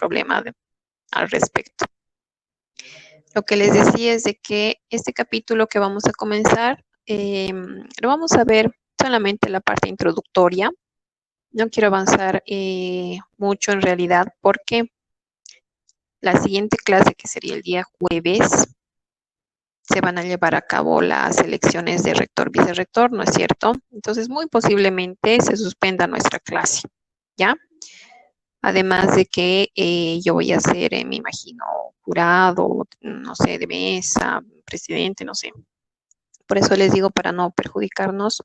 problema al respecto. Lo que les decía es de que este capítulo que vamos a comenzar, lo vamos a ver solamente la parte introductoria. No quiero avanzar mucho en realidad porque la siguiente clase, que sería el día jueves, se van a llevar a cabo las elecciones de rector, vicerrector, ¿no es cierto? Entonces, muy posiblemente se suspenda nuestra clase, ¿ya? Además de que yo voy a ser, me imagino, jurado, no sé, de mesa, presidente, no sé. Por eso les digo, para no perjudicarnos,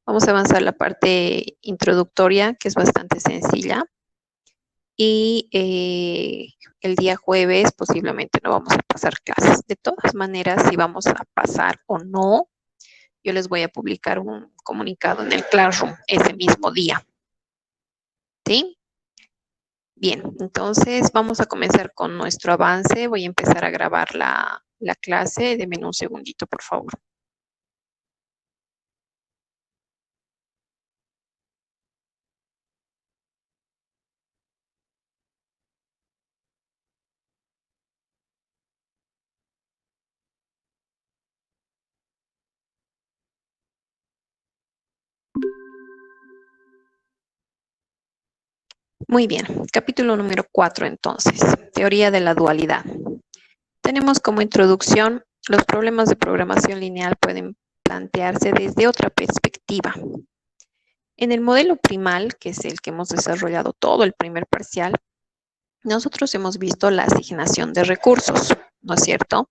vamos a avanzar la parte introductoria, que es bastante sencilla. Y el día jueves posiblemente no vamos a pasar clases. De todas maneras, si vamos a pasar o no, yo les voy a publicar un comunicado en el Classroom ese mismo día. ¿Sí? Bien, entonces vamos a comenzar con nuestro avance. Voy a empezar a grabar la clase. Denme un segundito, por favor. Muy bien, capítulo número 4 entonces, teoría de la dualidad. Tenemos como introducción, los problemas de programación lineal pueden plantearse desde otra perspectiva. En el modelo primal, que es el que hemos desarrollado todo el primer parcial, nosotros hemos visto la asignación de recursos, ¿no es cierto?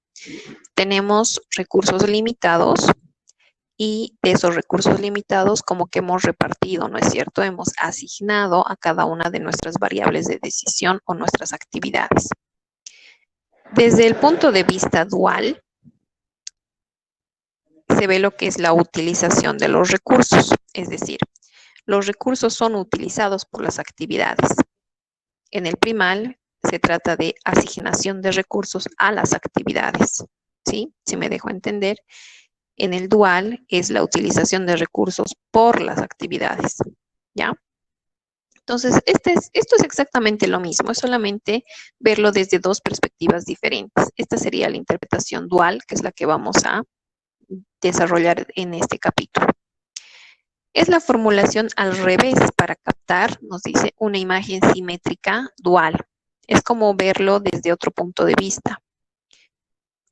Tenemos recursos limitados y de esos recursos limitados como que hemos repartido, ¿no es cierto? Hemos asignado a cada una de nuestras variables de decisión o nuestras actividades. Desde el punto de vista dual, se ve lo que es la utilización de los recursos, es decir, los recursos son utilizados por las actividades. En el primal se trata de asignación de recursos a las actividades, ¿sí? Si me dejo entender. En el dual es la utilización de recursos por las actividades, ¿ya? Entonces, esto es exactamente lo mismo, es solamente verlo desde dos perspectivas diferentes. Esta sería la interpretación dual, que es la que vamos a desarrollar en este capítulo. Es la formulación al revés para captar, nos dice, una imagen simétrica dual. Es como verlo desde otro punto de vista.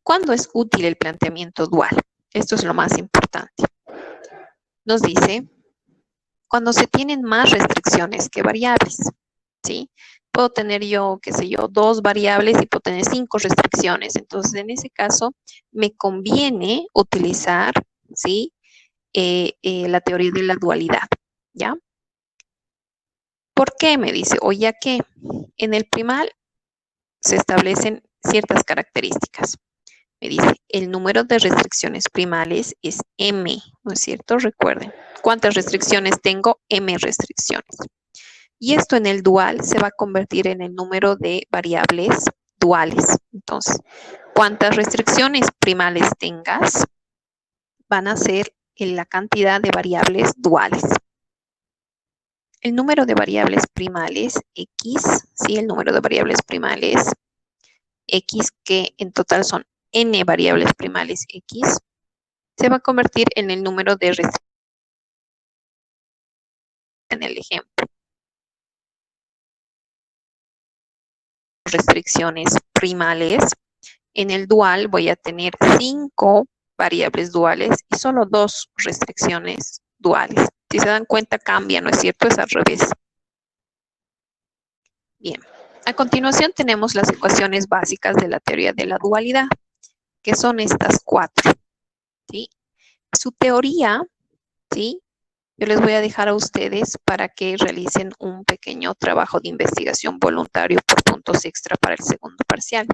¿Cuándo es útil el planteamiento dual? Esto es lo más importante. Nos dice, cuando se tienen más restricciones que variables, ¿sí? Puedo tener yo, qué sé yo, 2 variables y puedo tener 5 restricciones. Entonces, en ese caso, me conviene utilizar, ¿sí? La teoría de la dualidad, ¿ya? ¿Por qué? Me dice, o ya que en el primal se establecen ciertas características. Me dice, el número de restricciones primales es M, ¿no es cierto? Recuerden, ¿cuántas restricciones tengo? M restricciones. Y esto en el dual se va a convertir en el número de variables duales. Entonces, ¿cuántas restricciones primales tengas? Van a ser en la cantidad de variables duales. El número de variables primales, X, ¿sí? El número de variables primales, X, que en total son N variables primales X, se va a convertir en el número de restricciones en el ejemplo. Restricciones primales. En el dual voy a tener 5 variables duales y solo 2 restricciones duales. Si se dan cuenta, cambia, ¿no es cierto? Es al revés. Bien. A continuación tenemos las ecuaciones básicas de la teoría de la dualidad, que son estas 4. ¿Sí? Su teoría, ¿sí? Yo les voy a dejar a ustedes para que realicen un pequeño trabajo de investigación voluntario por puntos extra para el segundo parcial.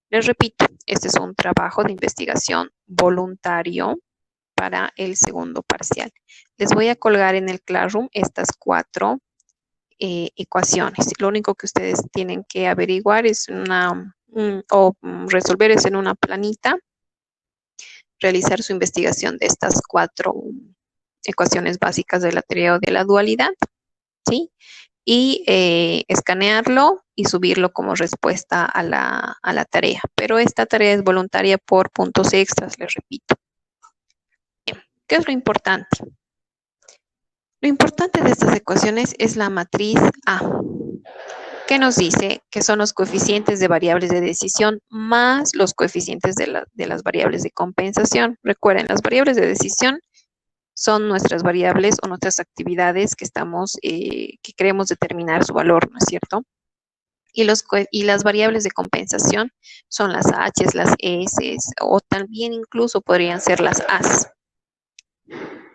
Les repito, este es un trabajo de investigación voluntario para el segundo parcial. Les voy a colgar en el Classroom estas 4 ecuaciones. Lo único que ustedes tienen que averiguar es resolver es en una planita, realizar su investigación de estas 4 ecuaciones básicas de la teoría de la dualidad, ¿sí? y escanearlo y subirlo como respuesta a la tarea. Pero esta tarea es voluntaria por puntos extras, les repito. Bien, ¿qué es lo importante? Lo importante de estas ecuaciones es la matriz A, que nos dice que son los coeficientes de variables de decisión más los coeficientes de las variables de compensación. Recuerden, las variables de decisión son nuestras variables o nuestras actividades que que queremos determinar su valor, ¿no es cierto? Y las variables de compensación son las H's, las S's, o también incluso podrían ser las A's.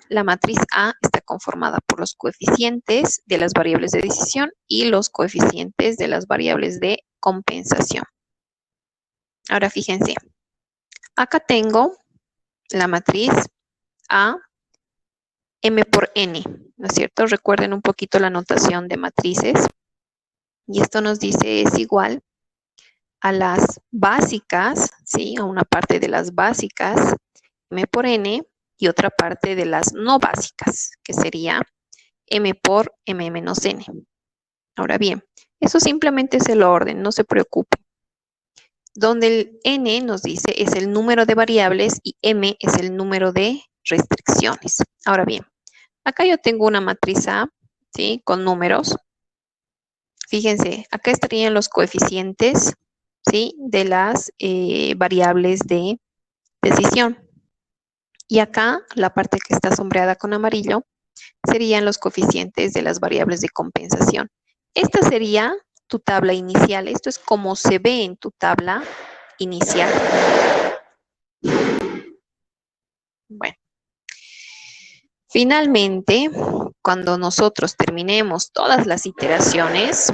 La matriz A está conformada por los coeficientes de las variables de decisión y los coeficientes de las variables de compensación. Ahora fíjense, acá tengo la matriz A, M por N, ¿no es cierto? Recuerden un poquito la notación de matrices. Y esto nos dice es igual a las básicas, ¿sí? A una parte de las básicas, M por N, y otra parte de las no básicas, que sería M por M menos N. Ahora bien, eso simplemente es el orden, no se preocupe. Donde el N nos dice es el número de variables y M es el número de restricciones. Ahora bien, acá yo tengo una matriz A, ¿sí? Con números. Fíjense, acá estarían los coeficientes, ¿sí? De las variables de decisión. Y acá, la parte que está sombreada con amarillo, serían los coeficientes de las variables de compensación. Esta sería tu tabla inicial. Esto es como se ve en tu tabla inicial. Bueno. Finalmente, cuando nosotros terminemos todas las iteraciones,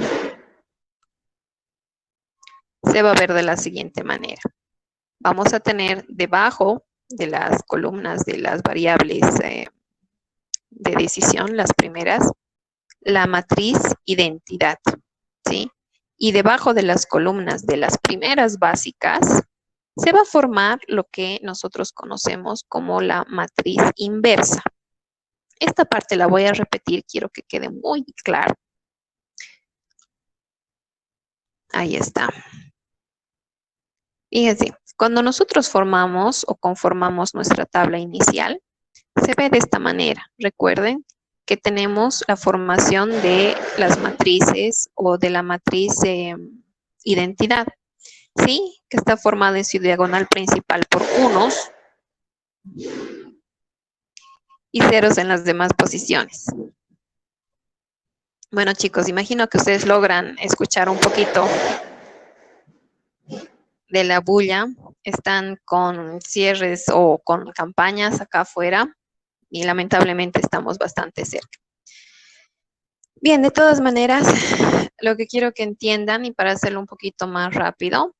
se va a ver de la siguiente manera. Vamos a tener debajo de las columnas de las variables de decisión, las primeras, la matriz identidad, ¿sí? Y debajo de las columnas de las primeras básicas, se va a formar lo que nosotros conocemos como la matriz inversa. Esta parte la voy a repetir, quiero que quede muy claro. Ahí está. Fíjense, cuando nosotros formamos o conformamos nuestra tabla inicial, se ve de esta manera. Recuerden que tenemos la formación de las matrices o de la matriz identidad, ¿sí? Que está formada en su diagonal principal por unos y ceros en las demás posiciones. Bueno, chicos, imagino que ustedes logran escuchar un poquito de la bulla. Están con cierres o con campañas acá afuera y lamentablemente estamos bastante cerca. Bien, de todas maneras, lo que quiero que entiendan, y para hacerlo un poquito más rápido,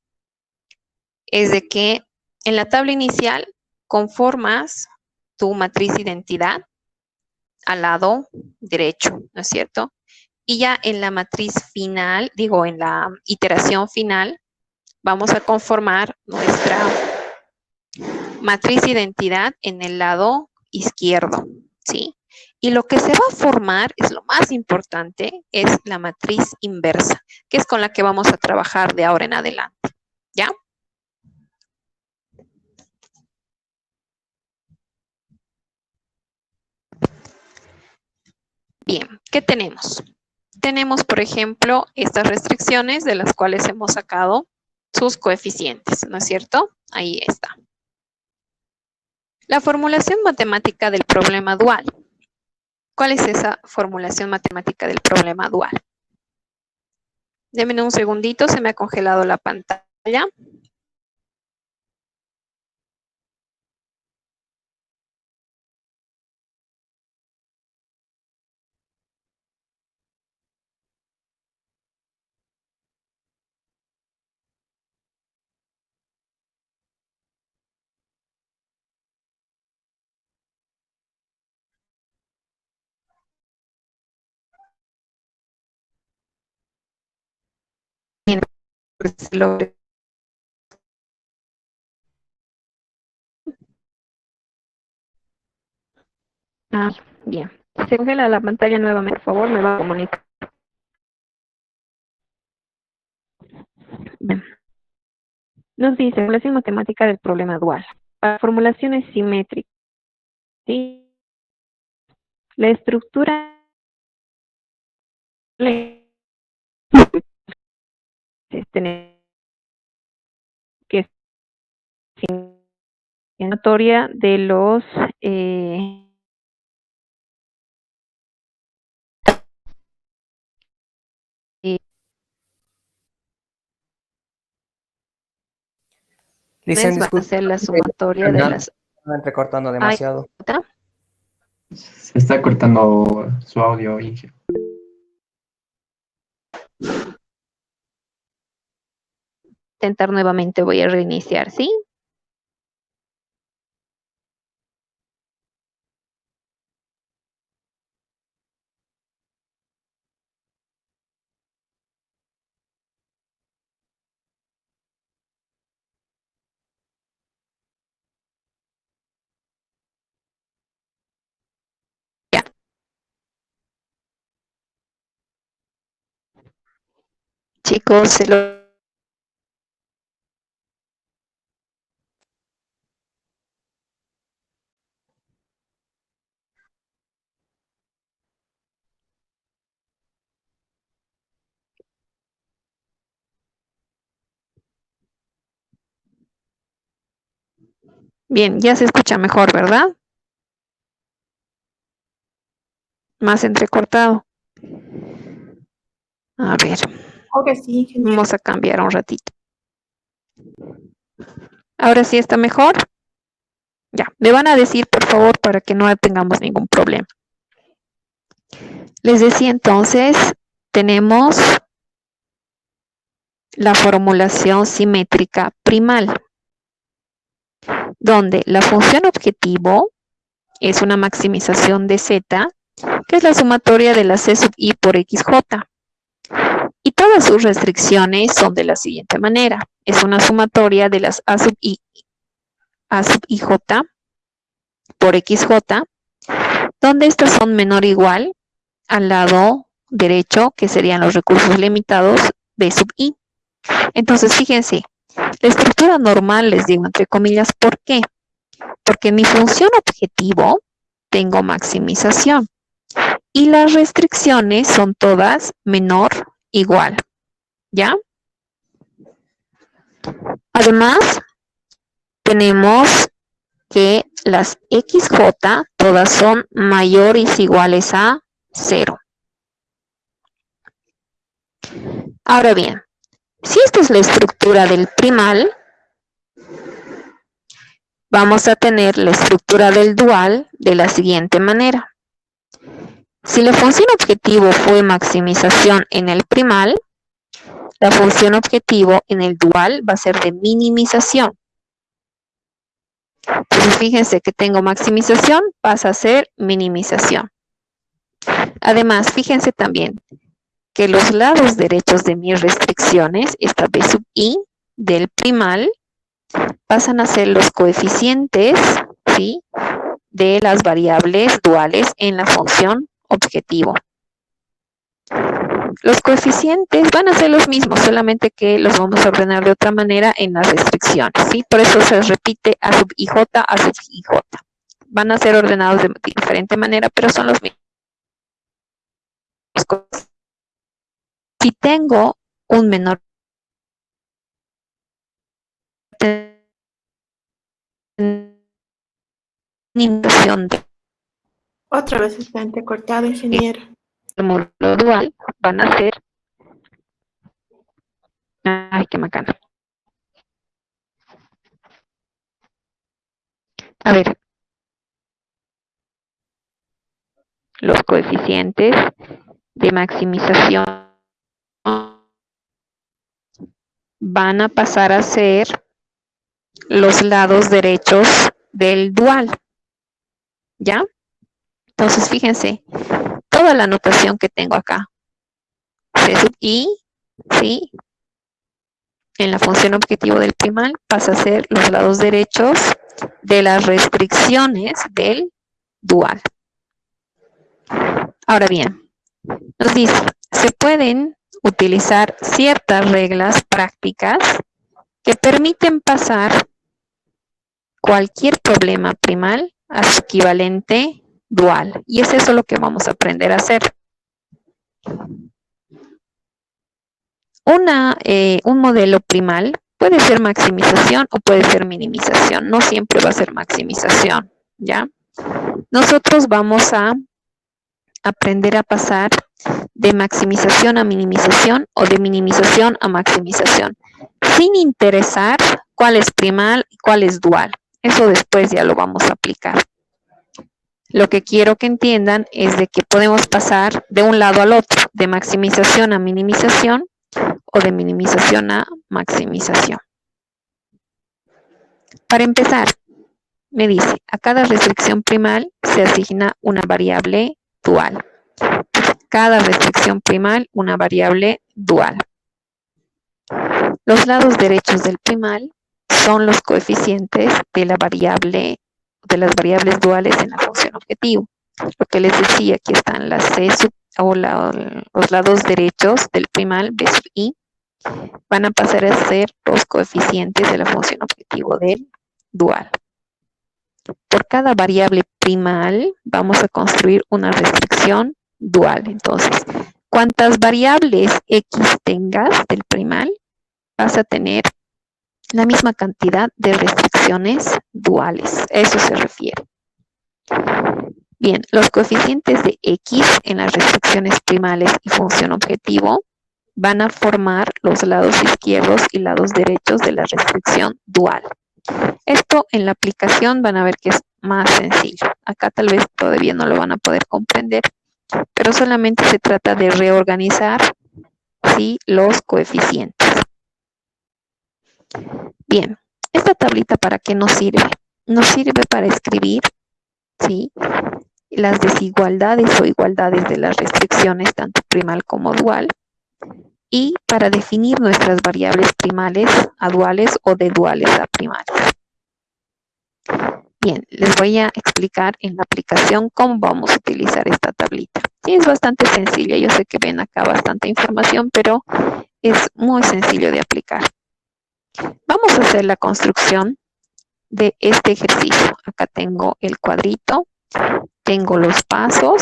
es de que en la tabla inicial conformas tu matriz identidad al lado derecho, ¿no es cierto? Y ya en la matriz final, digo, en la iteración final, vamos a conformar nuestra matriz identidad en el lado izquierdo, ¿sí? Y lo que se va a formar, es lo más importante, es la matriz inversa, que es con la que vamos a trabajar de ahora en adelante, ¿ya? Bien, ¿qué tenemos? Tenemos, por ejemplo, estas restricciones de las cuales hemos sacado sus coeficientes, ¿no es cierto? Ahí está. La formulación matemática del problema dual. ¿Cuál es esa formulación matemática del problema dual? Denme un segundito, se me ha congelado la pantalla. Bien, pues, Ah, bien. Si se congela la pantalla nuevamente, por favor, me va a comunicar. Nos dice formulación matemática del problema dual. Para formulaciones simétricas, ¿sí? La estructura tener que es sumatoria de los Licen, van a disculpe, ser la sumatoria de las... está entrecortando Ay, demasiado. ¿otra? Se está cortando su audio, Inge. Intentar nuevamente, voy a reiniciar, ¿sí? Ya. Chicos, se lo... Bien, ya se escucha mejor, ¿verdad? Más entrecortado. A ver, Ahora sí, ingeniero. vamos a cambiar un ratito. ¿Ahora sí está mejor? Ya, me van a decir, por favor, para que no tengamos ningún problema. Les decía entonces, tenemos la formulación simétrica primal, donde la función objetivo es una maximización de z, que es la sumatoria de la c sub i por xj. Y todas sus restricciones son de la siguiente manera. Es una sumatoria de las a sub ij por xj, donde estas son menor o igual al lado derecho, que serían los recursos limitados b sub i. Entonces, fíjense, la estructura normal les digo entre comillas, ¿por qué? Porque en mi función objetivo tengo maximización y las restricciones son todas menor igual, ¿ya? Además, tenemos que las xj todas son mayores o iguales a 0. Ahora bien, si esta es la estructura del primal, vamos a tener la estructura del dual de la siguiente manera. Si la función objetivo fue maximización en el primal, la función objetivo en el dual va a ser de minimización. Entonces fíjense que tengo maximización, pasa a ser minimización. Además, fíjense también que los lados derechos de mis restricciones, esta b sub i del primal, pasan a ser los coeficientes, ¿sí?, de las variables duales en la función objetivo. Los coeficientes van a ser los mismos, solamente que los vamos a ordenar de otra manera en las restricciones, ¿sí? Por eso se repite a sub ij, a sub ij. Van a ser ordenados de diferente manera, pero son los mismos. Si tengo un menor limitación Otra vez está entrecortado, ingeniero. del módulo dual, van a ser... Ay, qué macana. A ver, los coeficientes de maximización van a pasar a ser los lados derechos del dual, ¿ya? Entonces, fíjense, toda la notación que tengo acá, C sub i, ¿sí?, en la función objetivo del primal pasa a ser los lados derechos de las restricciones del dual. Ahora bien, nos dice, se pueden utilizar ciertas reglas prácticas que permiten pasar cualquier problema primal a su equivalente dual. Y es eso lo que vamos a aprender a hacer. Un modelo primal puede ser maximización o puede ser minimización. No siempre va a ser maximización, ¿ya? Nosotros vamos a aprender a pasar de maximización a minimización o de minimización a maximización, sin interesar cuál es primal y cuál es dual. Eso después ya lo vamos a aplicar. Lo que quiero que entiendan es de que podemos pasar de un lado al otro, de maximización a minimización o de minimización a maximización. Para empezar, me dice, a cada restricción primal se asigna una variable dual. Cada restricción primal, una variable dual. Los lados derechos del primal son los coeficientes de la variable, de las variables duales en la función objetivo. Lo que les decía, aquí están las C sub, los lados derechos del primal, B sub I, van a pasar a ser los coeficientes de la función objetivo del dual. Por cada variable primal vamos a construir una restricción dual. Entonces, cuantas variables X tengas del primal, vas a tener la misma cantidad de restricciones duales. A eso se refiere. Bien, los coeficientes de X en las restricciones primales y función objetivo van a formar los lados izquierdos y lados derechos de la restricción dual. Esto en la aplicación van a ver que es más sencillo. Acá tal vez todavía no lo van a poder comprender, pero solamente se trata de reorganizar, ¿sí?, los coeficientes. Bien, esta tablita ¿para qué nos sirve? Nos sirve para escribir, ¿sí?, las desigualdades o igualdades de las restricciones, tanto primal como dual, y para definir nuestras variables primales a duales o de duales a primales. Bien, les voy a explicar en la aplicación cómo vamos a utilizar esta tablita. Sí, es bastante sencilla. Yo sé que ven acá bastante información, pero es muy sencillo de aplicar. Vamos a hacer la construcción de este ejercicio. Acá tengo el cuadrito, tengo los pasos,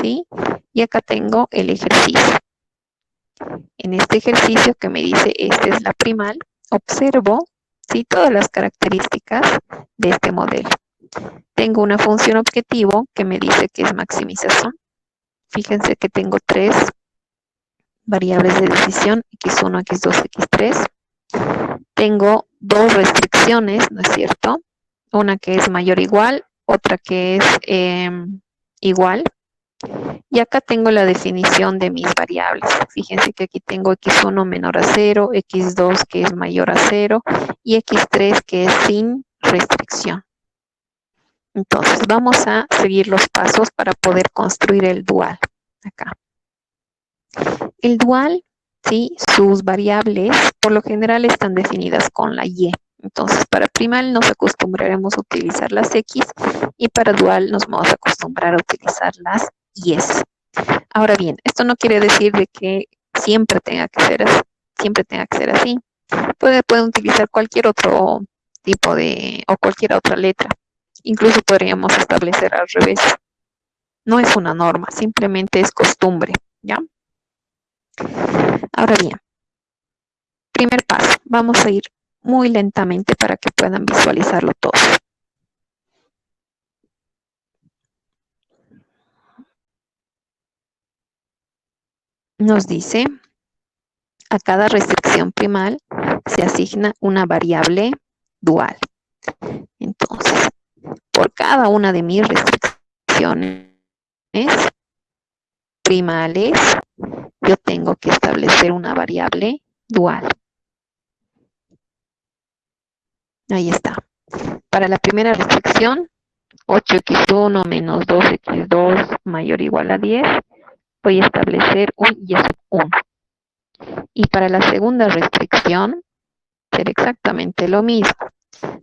¿sí? Y acá tengo el ejercicio. En este ejercicio que me dice esta es la primal, observo, ¿sí?, todas las características de este modelo. Tengo una función objetivo que me dice que es maximización. Fíjense que tengo 3 variables de decisión, x1, x2, x3. Tengo 2 restricciones, ¿no es cierto? Una que es mayor o igual, otra que es igual. Y acá tengo la definición de mis variables. Fíjense que aquí tengo x1 menor a 0, x2 que es mayor a 0 y x3 que es sin restricción. Entonces, vamos a seguir los pasos para poder construir el dual. Acá. El dual, ¿sí?, sus variables por lo general están definidas con la y. Entonces, para primal nos acostumbraremos a utilizar las x y para dual nos vamos a acostumbrar a utilizar las yes. Ahora bien, esto no quiere decir de que siempre tenga que ser así. Pueden utilizar cualquier otro tipo de, o cualquier otra letra. Incluso podríamos establecer al revés. No es una norma, simplemente es costumbre, ¿ya? Ahora bien, primer paso. Vamos a ir muy lentamente para que puedan visualizarlo todo. Nos dice, a cada restricción primal se asigna una variable dual. Entonces, por cada una de mis restricciones primales, yo tengo que establecer una variable dual. Ahí está. Para la primera restricción, 8x1 menos 2x2 mayor o igual a 10, voy a establecer un y sub 1. Y para la segunda restricción, será exactamente lo mismo.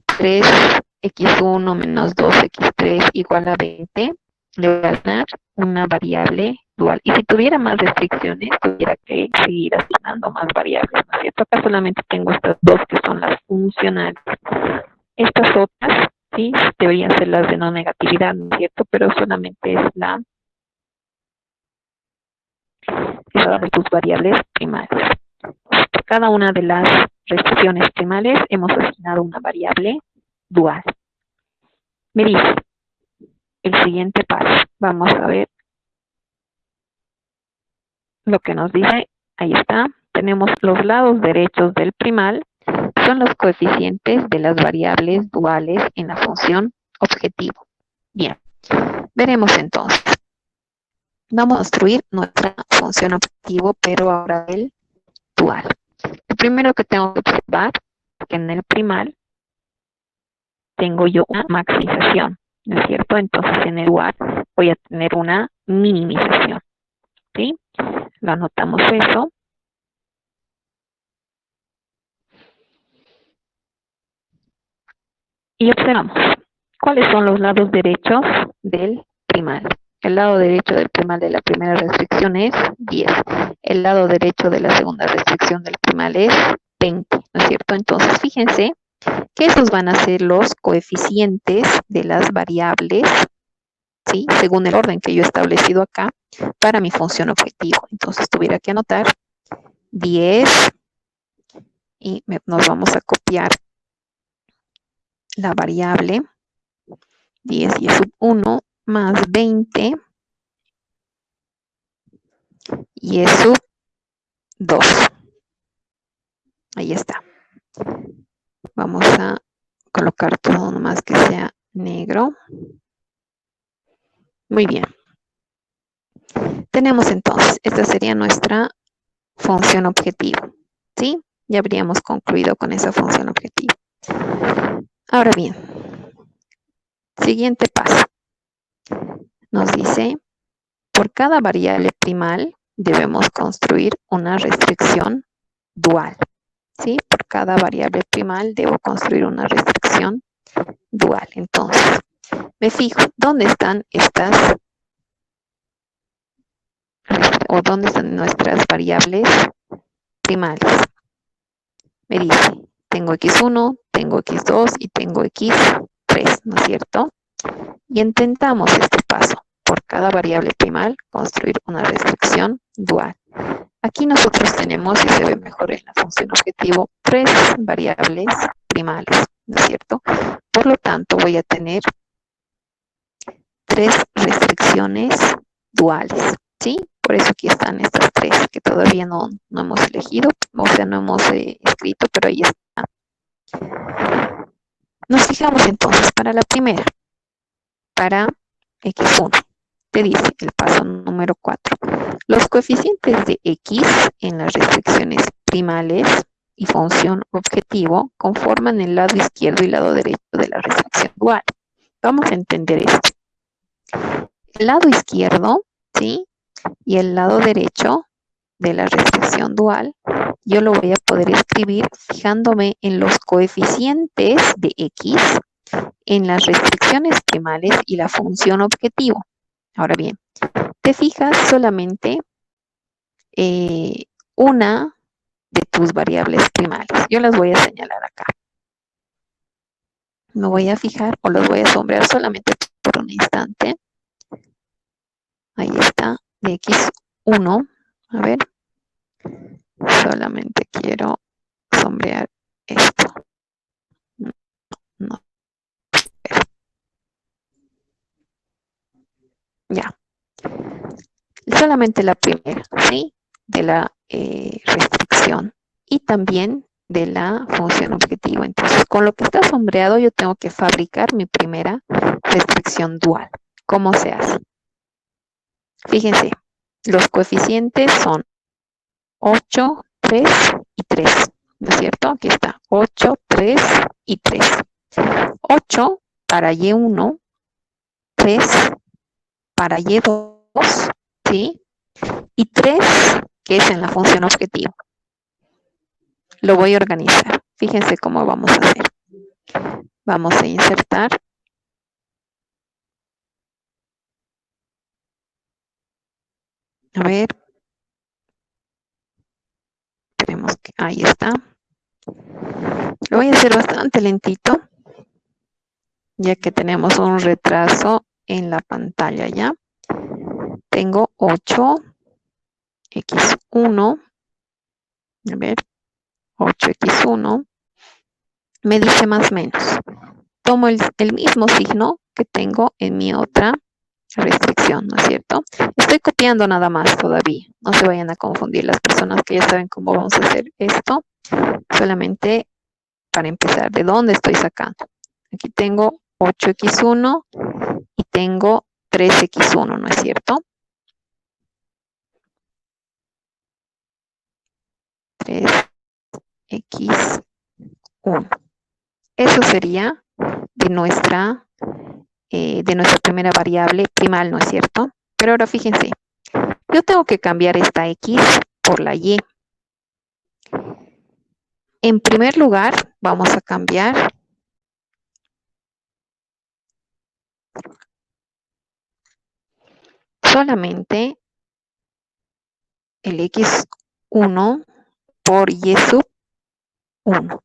3x1 menos 2x3 igual a 20, le voy a dar una variable dual. Y si tuviera más restricciones, tuviera que seguir asignando más variables, ¿no es cierto? Acá solamente tengo estas dos que son las funcionales. Estas otras, sí, deberían ser las de no negatividad, ¿no es cierto? Pero solamente es la de tus variables primarias. Por cada una de las restricciones primarias hemos asignado una variable dual. Me dice el siguiente paso. Vamos a ver lo que nos dice. Ahí está. Tenemos los lados derechos del primal. Son los coeficientes de las variables duales en la función objetivo. Bien. Veremos entonces. Vamos a construir nuestra función objetivo, pero ahora el dual. Lo primero que tengo que observar es que en el primal tengo yo una maximización, ¿no es cierto? Entonces en el dual voy a tener una minimización, ¿sí? Lo anotamos eso. Y observamos cuáles son los lados derechos del primal. El lado derecho del primal de la primera restricción es 10. El lado derecho de la segunda restricción del primal es 20, ¿no es cierto? Entonces, fíjense que esos van a ser los coeficientes de las variables, ¿sí? Según el orden que yo he establecido acá para mi función objetivo. Entonces, tuviera que anotar 10 y nos vamos a copiar la variable 10 y sub 1 más 20 y sub 2. Ahí está. Vamos a colocar todo nomás que sea negro. Muy bien. Tenemos entonces, esta sería nuestra función objetivo. ¿Sí? Ya habríamos concluido con esa función objetivo. Ahora bien, siguiente paso. Nos dice, por cada variable primal debemos construir una restricción dual. ¿Sí? Por cada variable primal debo construir una restricción dual. Entonces, me fijo, ¿dónde están estas o dónde están nuestras variables primarias? Me dice, tengo x1, tengo x2 y tengo x3, ¿no es cierto? Y intentamos este paso. Por cada variable primal, construir una restricción dual. Aquí nosotros tenemos, y se ve mejor en la función objetivo, 3 variables primales, ¿no es cierto? Por lo tanto, voy a tener 3 restricciones duales, ¿sí? Por eso aquí están estas 3 que todavía no hemos elegido, o sea, no hemos escrito, pero ahí está. Nos fijamos entonces para la primera, para x1. Te dice el paso número 4. Los coeficientes de x en las restricciones primales y función objetivo conforman el lado izquierdo y lado derecho de la restricción dual. Vamos a entender esto. El lado izquierdo, ¿sí? Y el lado derecho de la restricción dual, yo lo voy a poder escribir fijándome en los coeficientes de x en las restricciones primales y la función objetivo. Ahora bien, te fijas solamente una de tus variables primarias. Yo las voy a señalar acá. Me voy a fijar o los voy a sombrear solamente por un instante. Ahí está, de x1. A ver, solamente quiero sombrear esto. No. Ya. Solamente la primera, ¿sí? De la restricción y también de la función objetivo. Entonces, con lo que está sombreado, yo tengo que fabricar mi primera restricción dual. ¿Cómo se hace? Fíjense, los coeficientes son 8, 3 y 3. ¿No es cierto? Aquí está, 8, 3 y 3. 8 para Y1, 3 para Y2, ¿sí? Y 3, que es en la función objetivo. Lo voy a organizar. Fíjense cómo vamos a hacer. Vamos a insertar. A ver. Esperemos que ahí está. Lo voy a hacer bastante lentito, ya que tenemos un retraso en la pantalla ya. Tengo 8x1. A ver, 8x1. Me dice más o menos. Tomo el mismo signo que tengo en mi otra restricción, ¿no es cierto? Estoy copiando nada más todavía. No se vayan a confundir las personas que ya saben cómo vamos a hacer esto. Solamente para empezar, ¿de dónde estoy sacando? Aquí tengo 8x1 y tengo 3x1, ¿no es cierto? 3x1. Eso sería de nuestra primera variable primal, ¿no es cierto? Pero ahora fíjense, yo tengo que cambiar esta x por la y. En primer lugar, vamos a cambiar solamente el x1 por y sub 1.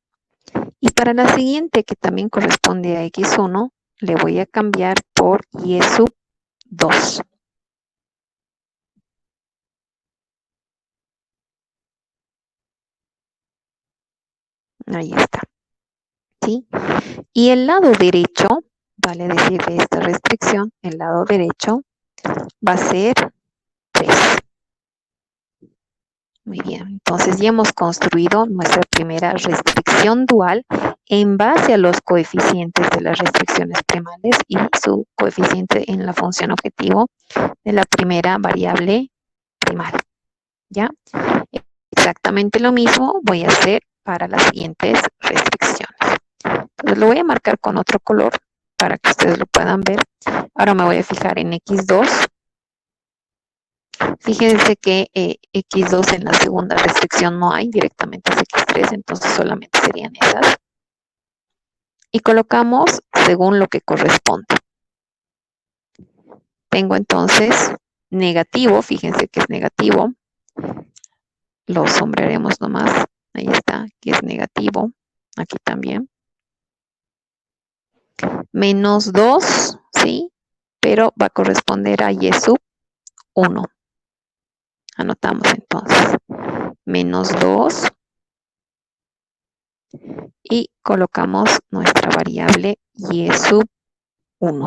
Y para la siguiente, que también corresponde a x1, le voy a cambiar por y sub 2. Ahí está. ¿Sí? Y el lado derecho, vale decir de esta restricción, el lado derecho va a ser 3. Muy bien, entonces ya hemos construido nuestra primera restricción dual en base a los coeficientes de las restricciones primales y su coeficiente en la función objetivo de la primera variable primal. ¿Ya? Exactamente lo mismo voy a hacer para las siguientes restricciones. Entonces lo voy a marcar con otro color para que ustedes lo puedan ver. Ahora me voy a fijar en x2. Fíjense que x2 en la segunda restricción no hay, directamente es x3, entonces solamente serían esas. Y colocamos según lo que corresponde. Tengo entonces negativo, fíjense que es negativo. Lo sombrearemos nomás, ahí está, que es negativo, aquí también. Menos 2, ¿sí? Pero va a corresponder a y sub 1. Anotamos entonces. Menos 2. Y colocamos nuestra variable y sub 1.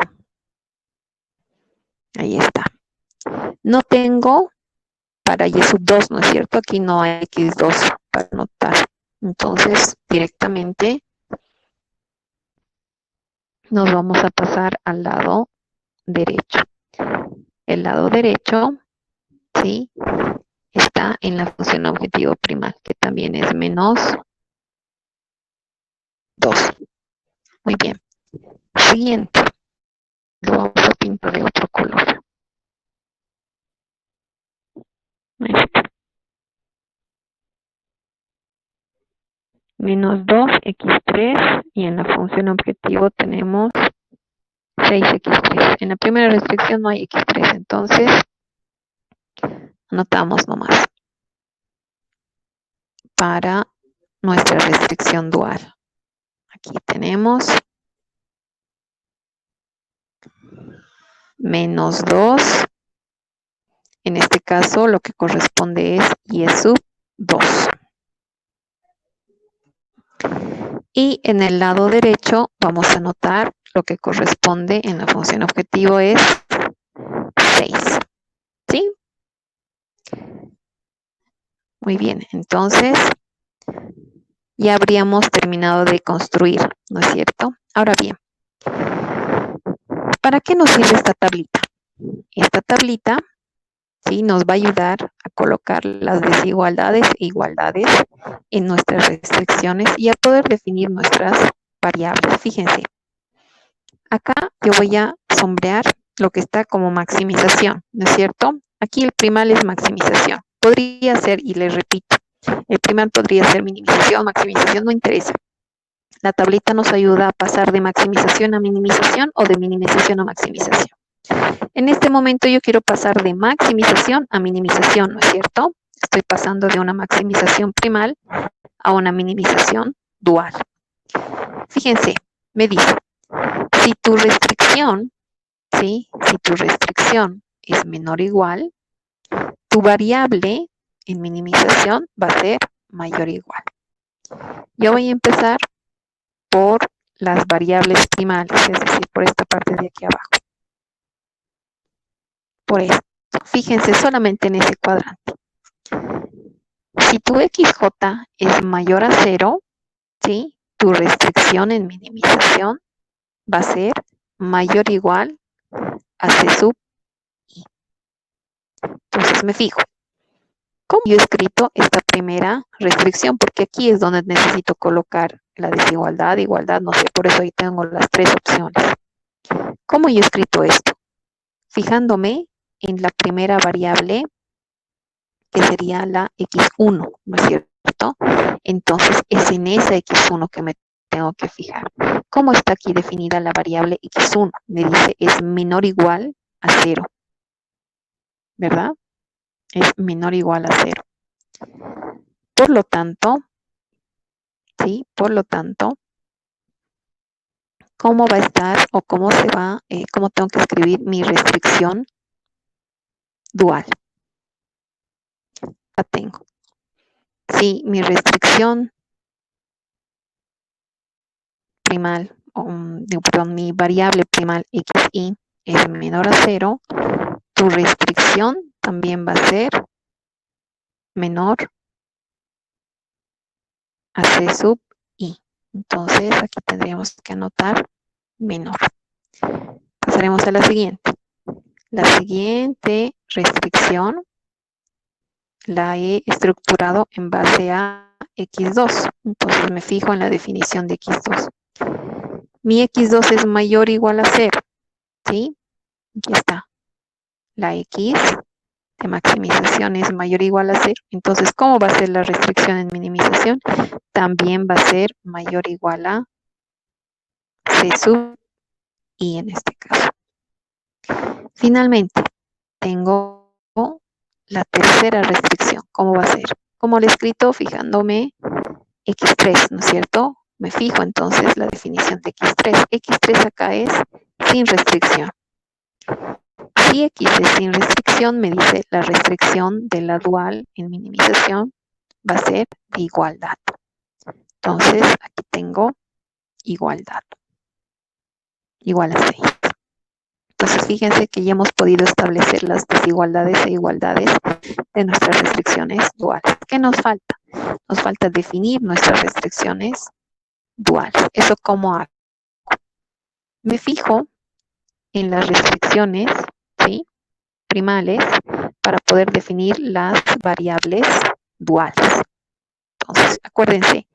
Ahí está. No tengo para y sub 2, ¿no es cierto? Aquí no hay x2 para anotar. Entonces, directamente nos vamos a pasar al lado derecho. El lado derecho, ¿sí? Está en la función objetivo primal, que también es menos 2. Muy bien. Siguiente. Lo vamos a pintar de otro color. Ahí está. Menos 2x3 y en la función objetivo tenemos 6x3. En la primera restricción no hay x3, entonces anotamos nomás para nuestra restricción dual. Aquí tenemos menos 2. En este caso lo que corresponde es y sub 2. Y en el lado derecho vamos a anotar lo que corresponde en la función objetivo es 6. ¿Sí? Muy bien, entonces ya habríamos terminado de construir, ¿no es cierto? Ahora bien, ¿para qué nos sirve esta tablita? Esta tablita, ¿sí? Nos va a ayudar a colocar las desigualdades e igualdades en nuestras restricciones y a poder definir nuestras variables. Fíjense, acá yo voy a sombrear lo que está como maximización, ¿no es cierto? Aquí el primal es maximización. Podría ser, y les repito, el primal podría ser minimización, maximización, no interesa. La tablita nos ayuda a pasar de maximización a minimización o de minimización a maximización. En este momento yo quiero pasar de maximización a minimización, ¿no es cierto? Estoy pasando de una maximización primal a una minimización dual. Fíjense, me dice, si tu restricción, ¿sí? Si tu restricción es menor o igual, tu variable en minimización va a ser mayor o igual. Yo voy a empezar por las variables primales, es decir, por esta parte de aquí abajo. Por esto. Fíjense solamente en ese cuadrante. Si tu XJ es mayor a 0, ¿sí? Tu restricción en minimización va a ser mayor o igual a C sub I. Entonces me fijo. ¿Cómo yo he escrito esta primera restricción? Porque aquí es donde necesito colocar la desigualdad, igualdad, no sé, por eso ahí tengo las tres opciones. ¿Cómo yo he escrito esto? Fijándome en la primera variable, que sería la X1, ¿no es cierto? Entonces es en esa X1 que me tengo que fijar. ¿Cómo está aquí definida la variable X1? Me dice es menor o igual a 0, ¿verdad? Es menor o igual a 0. Por lo tanto, ¿sí? Por lo tanto, ¿cómo va a estar o cómo se va, cómo tengo que escribir mi restricción dual? La tengo. Si mi restricción primal, perdón, mi variable primal xi es menor a 0, tu restricción también va a ser menor a C sub I. Entonces aquí tendríamos que anotar menor. Pasaremos a la siguiente. La siguiente restricción la he estructurado en base a X2. Entonces me fijo en la definición de X2. Mi X2 es mayor o igual a 0. ¿Sí? Aquí está. La X de maximización es mayor o igual a 0. Entonces, ¿cómo va a ser la restricción en minimización? También va a ser mayor o igual a C sub I en este caso. Finalmente, tengo la tercera restricción. ¿Cómo va a ser? Como lo he escrito, fijándome X3, ¿no es cierto? Me fijo entonces la definición de X3. X3 acá es sin restricción. Si X es sin restricción, me dice la restricción de la dual en minimización va a ser de igualdad. Entonces, aquí tengo igualdad. Igual a 6. Entonces, fíjense que ya hemos podido establecer las desigualdades e igualdades de nuestras restricciones duales. ¿Qué nos falta? Nos falta definir nuestras restricciones duales. ¿Eso cómo hago? Me fijo en las restricciones, ¿sí? Primales para poder definir las variables duales. Entonces, acuérdense,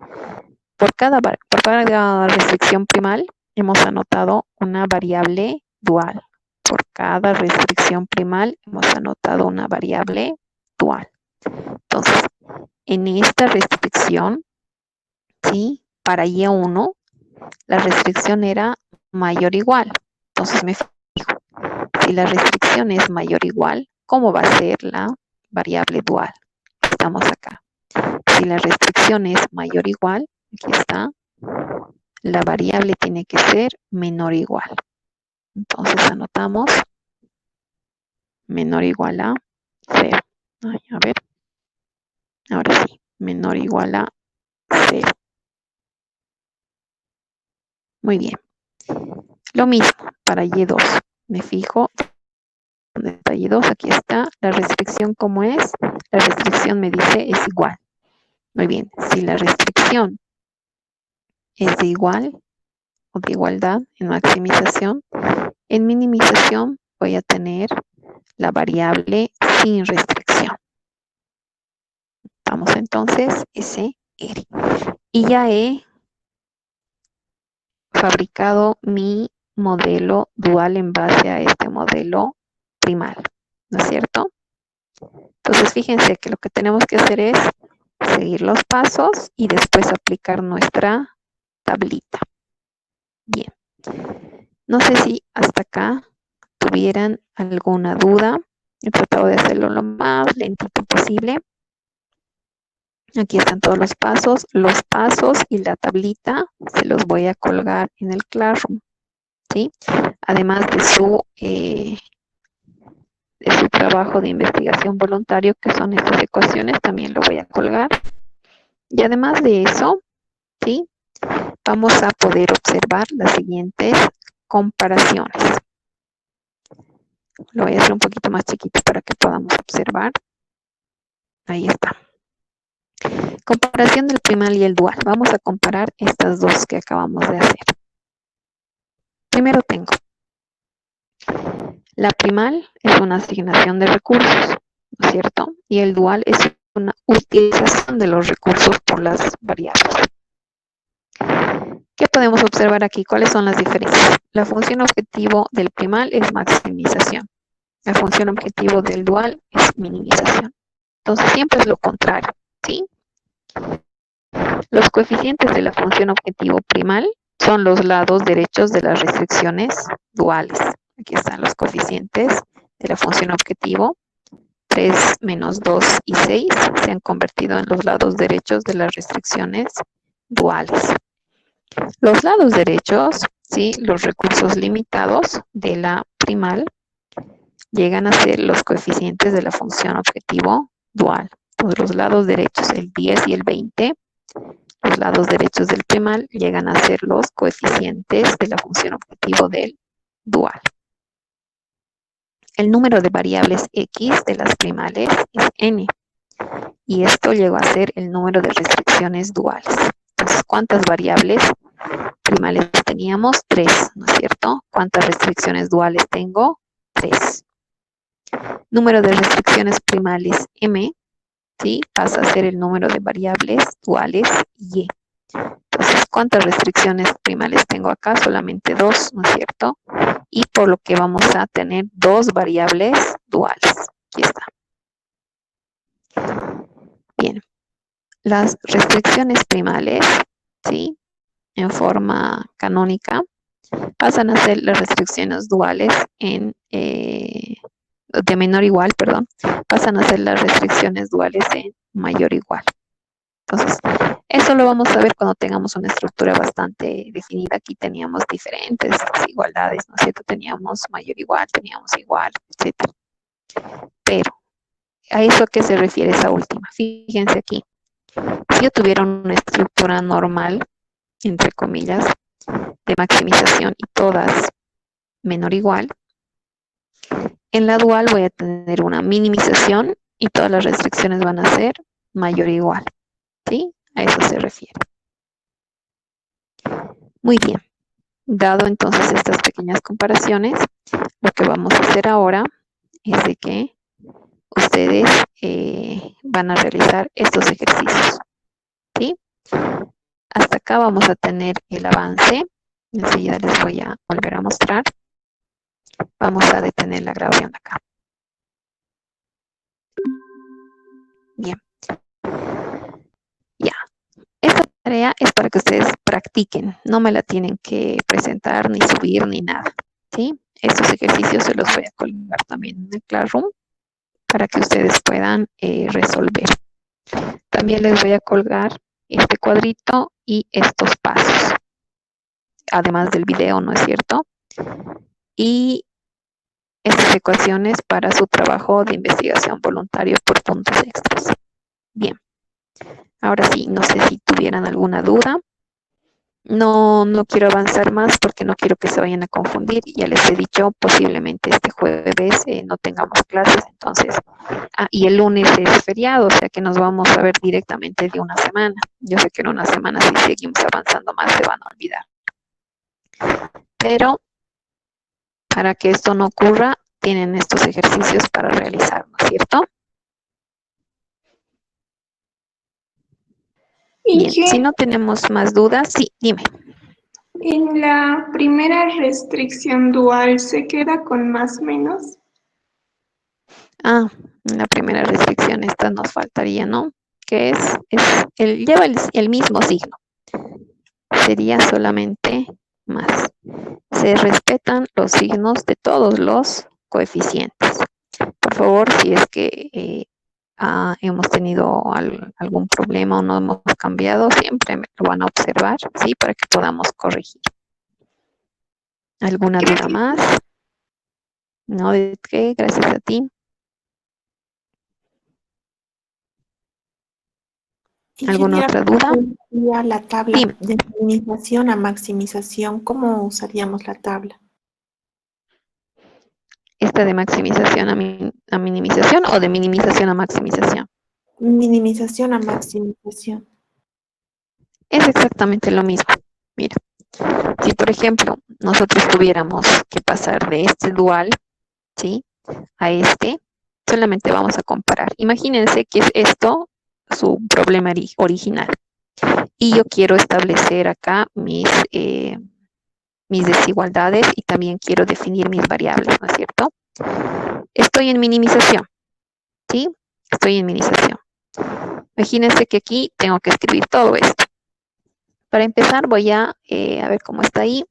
por cada restricción primal hemos anotado una variable dual. Por cada restricción primal hemos anotado una variable dual. Entonces, en esta restricción, ¿sí? Para Y1, la restricción era mayor o igual. Entonces me fijo, si la restricción es mayor o igual, ¿cómo va a ser la variable dual? Estamos acá. Si la restricción es mayor o igual, aquí está, la variable tiene que ser menor o igual. Entonces anotamos menor o igual a 0. Ay, a ver. Ahora sí, menor o igual a 0. Muy bien. Lo mismo para Y2. Me fijo, ¿dónde está Y2? Aquí está. La restricción, ¿cómo es? La restricción me dice es igual. Muy bien. Si la restricción es de igual o de igualdad en maximización, en minimización voy a tener la variable sin restricción. Vamos entonces, SR. Y ya he fabricado mi modelo dual en base a este modelo primal, ¿no es cierto? Entonces, fíjense que lo que tenemos que hacer es seguir los pasos y después aplicar nuestra tablita. Bien. No sé si hasta acá tuvieran alguna duda. He tratado de hacerlo lo más lentito posible. Aquí están todos los pasos y la tablita se los voy a colgar en el Classroom, ¿sí? Además de su trabajo de investigación voluntario, que son estas ecuaciones, también lo voy a colgar. Y además de eso, ¿sí? Vamos a poder observar las siguientes comparaciones. Lo voy a hacer un poquito más chiquito para que podamos observar. Ahí está. Comparación del primal y el dual. Vamos a comparar estas dos que acabamos de hacer. Primero tengo. La primal es una asignación de recursos, ¿no es cierto? Y el dual es una utilización de los recursos por las variables. ¿Qué podemos observar aquí? ¿Cuáles son las diferencias? La función objetivo del primal es maximización. La función objetivo del dual es minimización. Entonces siempre es lo contrario, ¿sí? Los coeficientes de la función objetivo primal son los lados derechos de las restricciones duales. Aquí están los coeficientes de la función objetivo. 3, menos 2 y 6 se han convertido en los lados derechos de las restricciones duales. Los lados derechos, ¿sí? Los recursos limitados de la primal llegan a ser los coeficientes de la función objetivo dual. Entonces, los lados derechos, el 10 y el 20, los lados derechos del primal llegan a ser los coeficientes de la función objetivo del dual. El número de variables x de las primales es n. Y esto llegó a ser el número de restricciones duales. Entonces, ¿cuántas variables primales teníamos? 3, ¿no es cierto? ¿Cuántas restricciones duales tengo? 3. Número de restricciones primales m, ¿sí? Pasa a ser el número de variables duales y. Entonces, ¿cuántas restricciones primales tengo acá? Solamente 2, ¿no es cierto? Y por lo que vamos a tener 2 variables duales. Aquí está. Bien. Las restricciones primales, ¿sí? En forma canónica, pasan a ser las restricciones duales de menor igual, pasan a ser las restricciones duales en mayor igual. Entonces, eso lo vamos a ver cuando tengamos una estructura bastante definida. Aquí teníamos diferentes desigualdades, ¿no es cierto? Teníamos mayor igual, teníamos igual, etc. Pero, ¿a eso a qué se refiere esa última? Fíjense aquí. Si yo tuviera una estructura normal, entre comillas, de maximización y todas menor igual, en la dual voy a tener una minimización y todas las restricciones van a ser mayor o igual. ¿Sí? A eso se refiere. Muy bien. Dado entonces estas pequeñas comparaciones, lo que vamos a hacer ahora es de que ustedes van a realizar estos ejercicios. ¿Sí? Hasta acá vamos a tener el avance. Enseguida les voy a volver a mostrar. Vamos a detener la grabación acá. Bien. Ya. Esta tarea es para que ustedes practiquen. No me la tienen que presentar, ni subir, ni nada. ¿Sí? Estos ejercicios se los voy a colgar también en el Classroom para que ustedes puedan resolver. También les voy a colgar este cuadrito y estos pasos. Además del video, ¿no es cierto? Y estas ecuaciones para su trabajo de investigación voluntario por puntos extras. Bien. Ahora sí, no sé si tuvieran alguna duda. No quiero avanzar más porque no quiero que se vayan a confundir. Ya les he dicho, posiblemente este jueves no tengamos clases, entonces, y el lunes es feriado, o sea que nos vamos a ver directamente de una semana. Yo sé que en una semana si seguimos avanzando más se van a olvidar. Pero para que esto no ocurra, tienen estos ejercicios para realizar, ¿no es cierto? Bien, si no tenemos más dudas, sí, dime. En la primera restricción dual, ¿se queda con más menos? En la primera restricción esta nos faltaría, ¿no? Que lleva el mismo signo. Sería solamente más. Se respetan los signos de todos los coeficientes. Por favor, si es que hemos tenido algún problema o no hemos cambiado, siempre me lo van a observar, ¿sí? Para que podamos corregir. ¿Alguna duda más? No, ¿de qué? Gracias a ti. ¿Alguna otra duda? La tabla Dime. de minimización a maximización, ¿cómo usaríamos la tabla? ¿Esta de maximización a minimización o de minimización a maximización? Minimización a maximización. Es exactamente lo mismo. Mira, si por ejemplo nosotros tuviéramos que pasar de este dual, ¿sí? A este, solamente vamos a comparar. Imagínense que es esto su problema original. Y yo quiero establecer acá mis desigualdades y también quiero definir mis variables, ¿no es cierto? Estoy en minimización, ¿sí? Estoy en minimización. Imagínense que aquí tengo que escribir todo esto. Para empezar voy a ver cómo está ahí.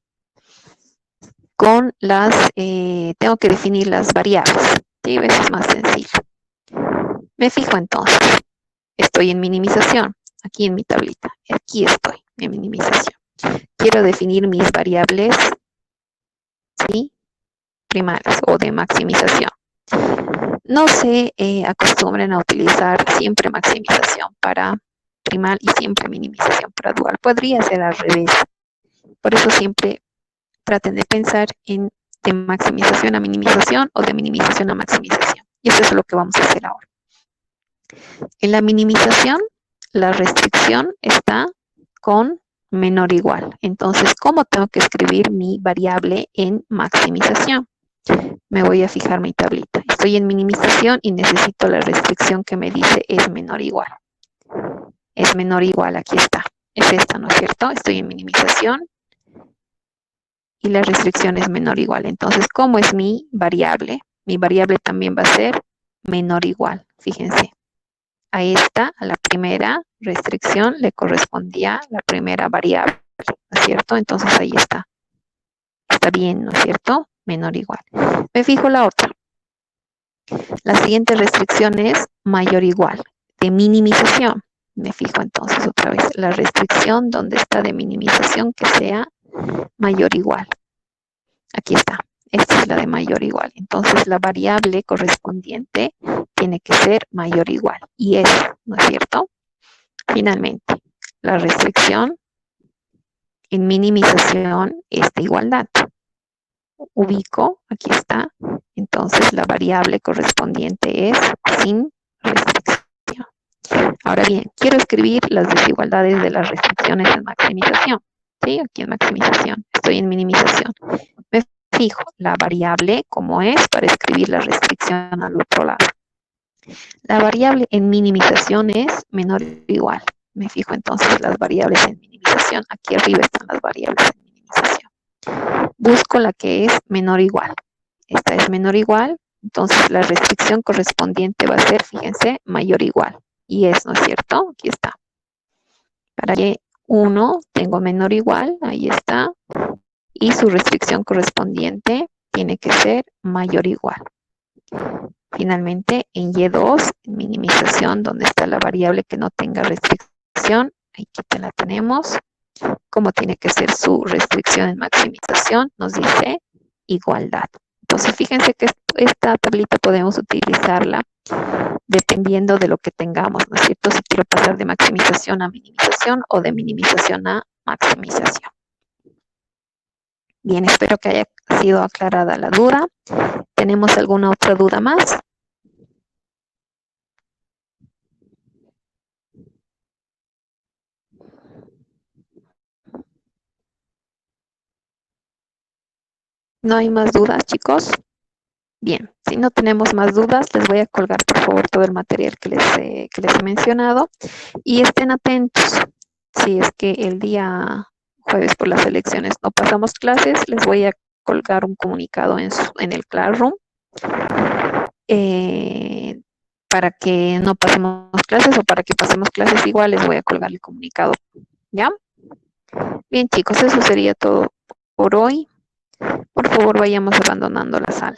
Con las, tengo que definir las variables, ¿sí? Eso es más sencillo. Me fijo entonces, estoy en minimización, aquí en mi tablita, aquí estoy en minimización. Quiero definir mis variables, ¿sí? Primarias o de maximización. No se acostumbren a utilizar siempre maximización para primal y siempre minimización para dual. Podría ser al revés. Por eso siempre traten de pensar en de maximización a minimización o de minimización a maximización. Y eso es lo que vamos a hacer ahora. En la minimización, la restricción está con menor o igual. Entonces, ¿cómo tengo que escribir mi variable en maximización? Me voy a fijar mi tablita. Estoy en minimización y necesito la restricción que me dice es menor o igual. Es menor o igual, aquí está. Es esta, ¿no es cierto? Estoy en minimización y la restricción es menor o igual. Entonces, ¿cómo es mi variable? Mi variable también va a ser menor o igual. Fíjense. A esta, a la primera restricción, le correspondía la primera variable, ¿no es cierto? Entonces ahí está. Está bien, ¿no es cierto? Menor o igual. Me fijo la otra. La siguiente restricción es mayor o igual, de minimización. Me fijo entonces otra vez la restricción donde está de minimización que sea mayor o igual. Aquí está. Esta es la de mayor o igual. Entonces la variable correspondiente tiene que ser mayor o igual. Y es, ¿no es cierto? Finalmente, la restricción en minimización es de igualdad. Ubico, aquí está. Entonces la variable correspondiente es sin restricción. Ahora bien, quiero escribir las desigualdades de las restricciones en maximización. ¿Sí? Aquí en maximización. Estoy en minimización. Me fijo la variable como es para escribir la restricción al otro lado. La variable en minimización es menor o igual. Me fijo entonces las variables en minimización. Aquí arriba están las variables en minimización. Busco la que es menor o igual. Esta es menor o igual. Entonces la restricción correspondiente va a ser, fíjense, mayor o igual. Y es, ¿no es cierto? Aquí está. Para que 1 tengo menor o igual, ahí está. Y su restricción correspondiente tiene que ser mayor o igual. Finalmente, en Y2, en minimización, donde está la variable que no tenga restricción, aquí la tenemos. ¿Cómo tiene que ser su restricción en maximización? Nos dice igualdad. Entonces, fíjense que esta tablita podemos utilizarla dependiendo de lo que tengamos, ¿no es cierto? Si quiero pasar de maximización a minimización o de minimización a maximización. Bien, espero que haya sido aclarada la duda. ¿Tenemos alguna otra duda más? ¿No hay más dudas, chicos? Bien, si no tenemos más dudas, les voy a colgar, por favor, todo el material que les he mencionado. Y estén atentos. Si es que el día jueves por las elecciones no pasamos clases, les voy a colgar un comunicado en el Classroom para que no pasemos clases o para que pasemos clases igual, les voy a colgar el comunicado. ¿Ya? Bien, chicos, eso sería todo por hoy. Por favor, vayamos abandonando la sala.